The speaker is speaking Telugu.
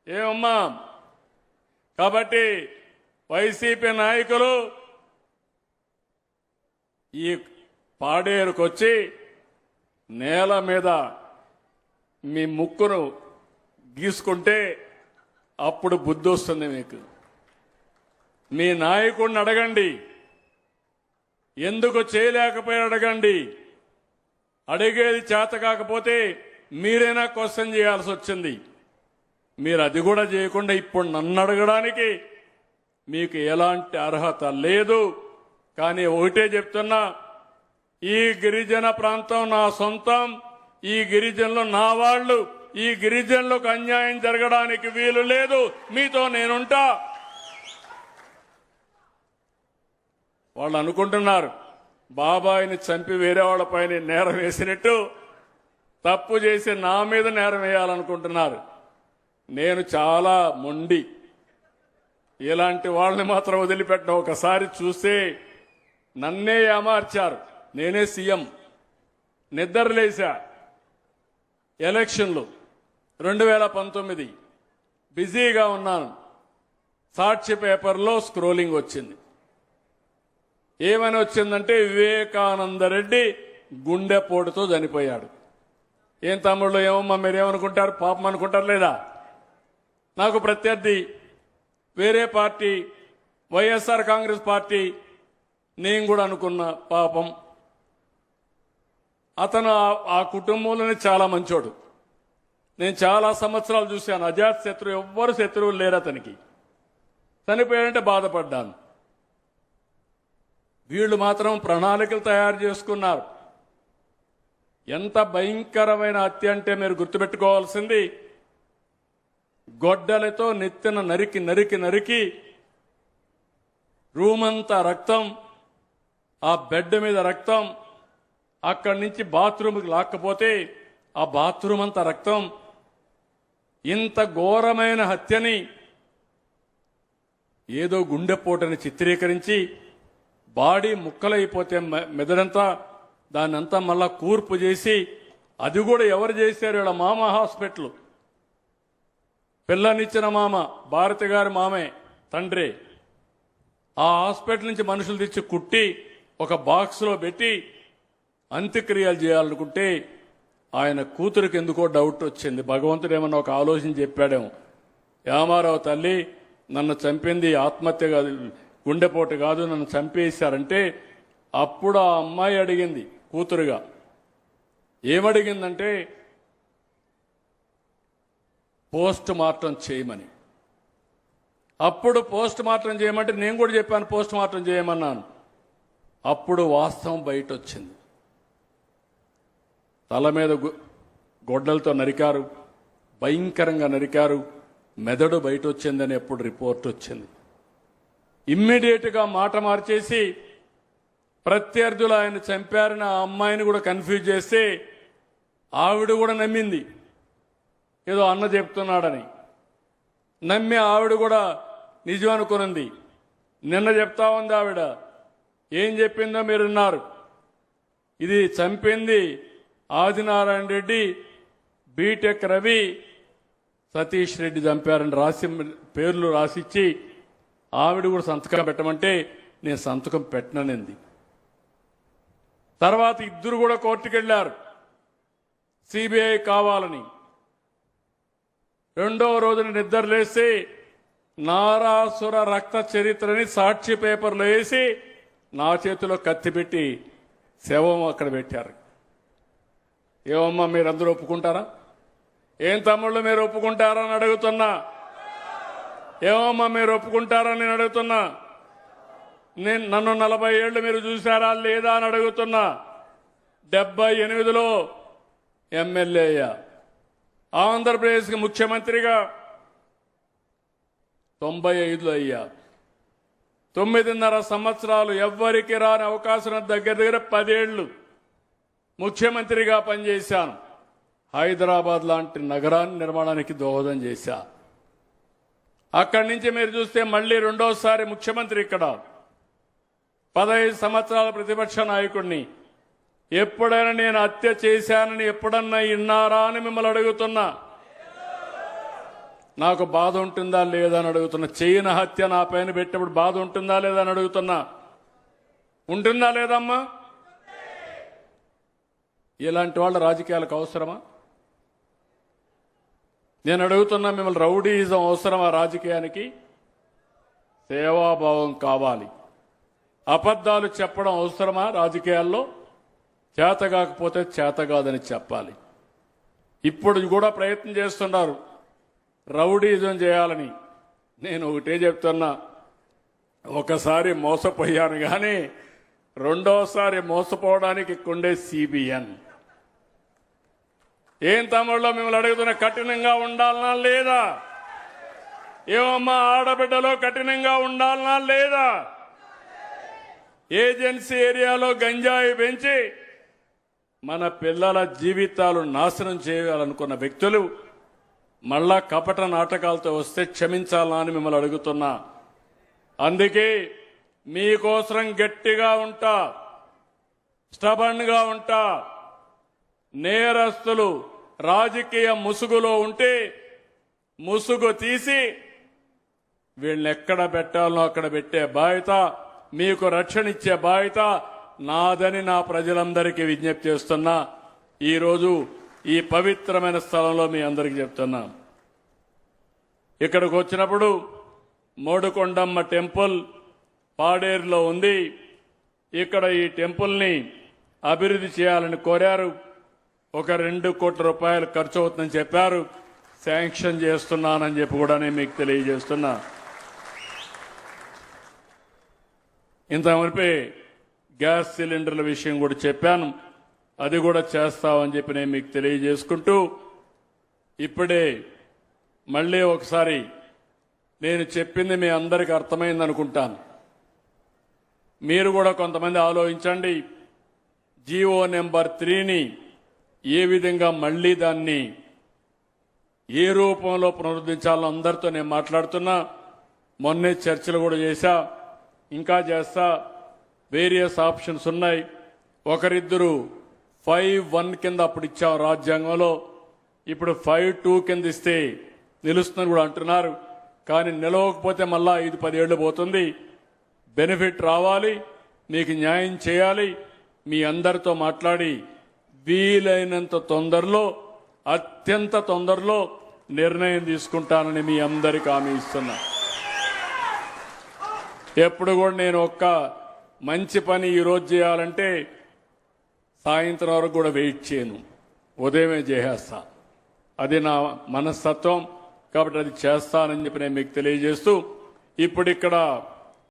ఏమమ్మా కాబట్టి వైసీపీ నాయకులు ఈ పాడేరుకొచ్చి నేల మీద మీ ముక్కును గీసుకుంటే అప్పుడు బుద్ధి వస్తుంది మీకు. మీ నాయకుడిని అడగండి, ఎందుకు చేయలేకపోయారు అడగండి. అడిగేది చేత కాకపోతే మీరైనా క్వశ్చన్ చేయాల్సి వచ్చింది. మీరు అది కూడా చేయకుండా ఇప్పుడు నన్ను అడగడానికి మీకు ఎలాంటి అర్హత లేదు. కానీ ఒకటే చెప్తున్నా, ఈ గిరిజన ప్రాంతం నా సొంతం, ఈ గిరిజనులు నా వాళ్ళు, ఈ గిరిజనులకు అన్యాయం జరగడానికి వీలు లేదు. మీతో నేనుంటా. వాళ్ళు అనుకుంటున్నారు బాబాయిని చంపి వేరే వాళ్ళపైన నేరం వేసినట్టు తప్పు చేసి నా మీద నేరం వేయాలనుకుంటున్నారు. నేను చాలా మొండి, ఇలాంటి వాళ్ళని మాత్రం వదిలిపెట్టిన. ఒకసారి చూస్తే నన్నే ఏమార్చారు. నేనే సీఎం, నిద్రలేశా. ఎలక్షన్లు 2019 బిజీగా ఉన్నాను. సాక్షి పేపర్లో స్క్రోలింగ్ వచ్చింది. ఏమని వచ్చిందంటే వివేకానంద రెడ్డి గుండెపోటుతో చనిపోయాడు. ఏం తమ్ముళ్ళు, ఏమమ్మా మీరేమనుకుంటారు? పాపం అనుకుంటారు లేదా? నాకు ప్రత్యర్థి వేరే పార్టీ, వైఎస్ఆర్ కాంగ్రెస్ పార్టీ. నేను కూడా అనుకున్న పాపం, అతను ఆ కుటుంబంలోనే చాలా మంచోడు. నేను చాలా సంవత్సరాలు చూశాను. అజాత్ శత్రువు, ఎవ్వరు శత్రువులు లేరు అతనికి. చనిపోయాడంటే బాధపడ్డాను. వీళ్ళు మాత్రం ప్రణాళికలు తయారు చేసుకున్నారు. ఎంత భయంకరమైన హత్య అంటే మీరు గుర్తుపెట్టుకోవాల్సింది, గొడ్డలతో నెత్తిన నరికి నరికి నరికి రూమంతా రక్తం, ఆ బెడ్ మీద రక్తం, అక్కడి నుంచి బాత్రూమ్కి లాక్కపోతే ఆ బాత్రూమ్ అంతా రక్తం. ఇంత ఘోరమైన హత్యని ఏదో గుండెపోటని చిత్రీకరించి బాడీ ముక్కలైపోతే మెదడంతా దాన్నంతా మళ్ళా కూర్పు చేసి, అది కూడా ఎవరు చేశారు? వీళ్ళ మామ హాస్పిటల్, పిల్లనిచ్చిన మామ, భారతి గారి మామే, తండ్రి. ఆ హాస్పిటల్ నుంచి మనుషులు తెచ్చి కుట్టి ఒక బాక్స్లో పెట్టి అంత్యక్రియలు చేయాలనుకుంటే ఆయన కూతురికి ఎందుకో డౌట్ వచ్చింది. భగవంతుడు ఏమన్నా ఒక ఆలోచన చెప్పాడేమో. యామారావు తల్లి నన్ను చంపింది ఆత్మహత్య కాదు, గుండెపోటు కాదు, నన్ను చంపేశారంటే అప్పుడు ఆ అమ్మాయి అడిగింది కూతురుగా. ఏమడిగిందంటే పోస్ట్ మార్టం చేయమని. అప్పుడు పోస్ట్ మార్టం చేయమంటే నేను కూడా చెప్పాను పోస్ట్ మార్టం చేయమన్నాను. అప్పుడు వాస్తవం బయట వచ్చింది. తల మీద గొడ్డలతో నరికారు, భయంకరంగా నరికారు, మెదడు బయట వచ్చిందని ఎప్పుడు రిపోర్ట్ వచ్చింది. ఇమ్మీడియట్గా మాట మార్చేసి ప్రత్యర్థులు ఆయన చంపారని ఆ అమ్మాయిని కూడా కన్ఫ్యూజ్ చేస్తే ఆవిడ కూడా నమ్మింది, ఏదో అన్న చెప్తున్నాడని నమ్మి ఆవిడ కూడా నిజం అనుకున్నది. నిన్న చెప్తా ఉంది ఆవిడ, ఏం చెప్పిందో మీరు విన్నారు. ఇది చంపింది ఆదినారాయణ రెడ్డి, బీటెక్ రవి, సతీష్ రెడ్డి చంపారని రాసి పేర్లు రాసిచ్చి ఆవిడ కూడా సంతకం పెట్టమంటే నేను సంతకం పెట్టననింది. తర్వాత ఇద్దరు కూడా కోర్టుకు వెళ్లారు సిబిఐ కావాలని. రెండో రోజున నిద్రలేసి నారాసుర రక్త చరిత్రని సాక్షి పేపర్లో వేసి నా చేతిలో కత్తి పెట్టి శవం అక్కడ పెట్టారు. ఏమమ్మా మీరందరూ ఒప్పుకుంటారా? ఏం తమ్ముళ్ళు మీరు ఒప్పుకుంటారా అని అడుగుతున్నా. ఏమమ్మా మీరు ఒప్పుకుంటారా నేను అడుగుతున్నా. నన్ను 40 ఏళ్లు మీరు చూశారా లేదా అని అడుగుతున్నా. 78లో ఎమ్మెల్యే అయ్యా, ఆంధ్రప్రదేశ్కి ముఖ్యమంత్రిగా 95లో అయ్యా. 9.5 సంవత్సరాలు ఎవ్వరికి రాని అవకాశం, దగ్గర 10 ఏళ్లు ముఖ్యమంత్రిగా పనిచేశాను. హైదరాబాద్ లాంటి నగరాన్ని నిర్మాణానికి దోహదం చేశా. అక్కడి నుంచి మీరు చూస్తే మళ్లీ రెండోసారి ముఖ్యమంత్రి ఇక్కడ. 15 సంవత్సరాల ప్రతిపక్ష నాయకుడిని. ఎప్పుడైనా నేను హత్య చేశానని ఎప్పుడన్నా విన్నారా అని మిమ్మల్ని అడుగుతున్నా. నాకు బాధ ఉంటుందా లేదా అని అడుగుతున్నా. చేయన హత్య నా పైన పెట్టినప్పుడు బాధ ఉంటుందా లేదా అని అడుగుతున్నా. ఉంటుందా లేదమ్మా? ఇలాంటి వాళ్ళ రాజకీయాలకు అవసరమా? నేను అడుగుతున్నా మిమ్మల్ని, రౌడీయిజం అవసరమా రాజకీయానికి? సేవాభావం కావాలి. అబద్ధాలు చెప్పడం అవసరమా రాజకీయాల్లో? చేత కాకపోతే చేత కాదని చెప్పాలి. ఇప్పుడు కూడా ప్రయత్నం చేస్తున్నారు రౌడీజం చేయాలని. నేను ఒకటే చెప్తున్నా, ఒకసారి మోసపోయాను కానీ రెండోసారి మోసపోవడానికి కొండే సిబిఎన్. ఏం తమ్ముళ్ళో మిమ్మల్ని అడుగుతున్న, కఠినంగా ఉండాలనా లేదా? ఏమమ్మా ఆడబిడ్డలో కఠినంగా ఉండాలనా లేదా? ఏజెన్సీ ఏరియాలో గంజాయి పెంచి మన పిల్లల జీవితాలు నాశనం చేయాలనుకున్న వ్యక్తులు మళ్ళా కపట నాటకాలతో వస్తే క్షమించాలా అని మిమ్మల్ని అడుగుతున్నా. అందుకే మీకోసం గట్టిగా ఉంటా, స్టబన్గా ఉంటా. నేరస్తులు రాజకీయ ముసుగులో ఉంటే ముసుగు తీసి వీళ్ళని ఎక్కడ పెట్టాలనో అక్కడ పెట్టే బాధ్యత, మీకు రక్షణ ఇచ్చే బాధ్యత నాదని నా ప్రజలందరికీ విజ్ఞప్తి చేస్తున్నా. ఈరోజు ఈ పవిత్రమైన స్థలంలో మీ అందరికీ చెప్తున్నా, ఇక్కడికి వచ్చినప్పుడు మోడుకొండమ్మ టెంపుల్ పాడేరులో ఉంది. ఇక్కడ ఈ టెంపుల్ని అభివృద్ధి చేయాలని కోరారు. ఒక 2 కోట్ల రూపాయలు ఖర్చు అవుతుందని చెప్పారు. శాంక్షన్ చేస్తున్నానని చెప్పి కూడా నేను మీకు తెలియజేస్తున్నా. ఇంతవరపే గ్యాస్ సిలిండర్ల విషయం కూడా చెప్పాను, అది కూడా చేస్తామని చెప్పి నేను మీకు తెలియజేసుకుంటూ, ఇప్పుడే మళ్ళీ ఒకసారి నేను చెప్పింది మీ అందరికీ అర్థమైంది అనుకుంటాను. మీరు కూడా కొంతమంది ఆలోచించండి. జీవో నెంబర్ 3ని ఏ విధంగా మళ్లీ దాన్ని ఏ రూపంలో పునరుద్ధరించాలో అందరితో నేను మాట్లాడుతున్నా. మొన్నే చర్చలు కూడా చేశా, ఇంకా చేస్తా. వేరియస్ ఆప్షన్స్ ఉన్నాయి. ఒకరిద్దరు 5(1) కింద అప్పుడు ఇచ్చాం రాజ్యాంగంలో, ఇప్పుడు 5(2) కింద ఇస్తే నిలుస్తుందని కూడా అంటున్నారు. కానీ నిలవకపోతే మళ్ళా 5-10 ఏళ్లు పోతుంది. బెనిఫిట్ రావాలి, మీకు న్యాయం చేయాలి. మీ అందరితో మాట్లాడి వీలైనంత తొందరలో, అత్యంత తొందరలో నిర్ణయం తీసుకుంటానని మీ అందరికీ హామీ ఇస్తున్నా. ఎప్పుడు కూడా నేను ఒక్క మంచి పని ఈరోజు చేయాలంటే సాయంత్రం వరకు కూడా వెయిట్ చేయను, ఉదయమే చేసేస్తా. అది నా మనస్తత్వం. కాబట్టి అది చేస్తానని చెప్పి నేను మీకు తెలియజేస్తూ, ఇప్పుడు ఇక్కడ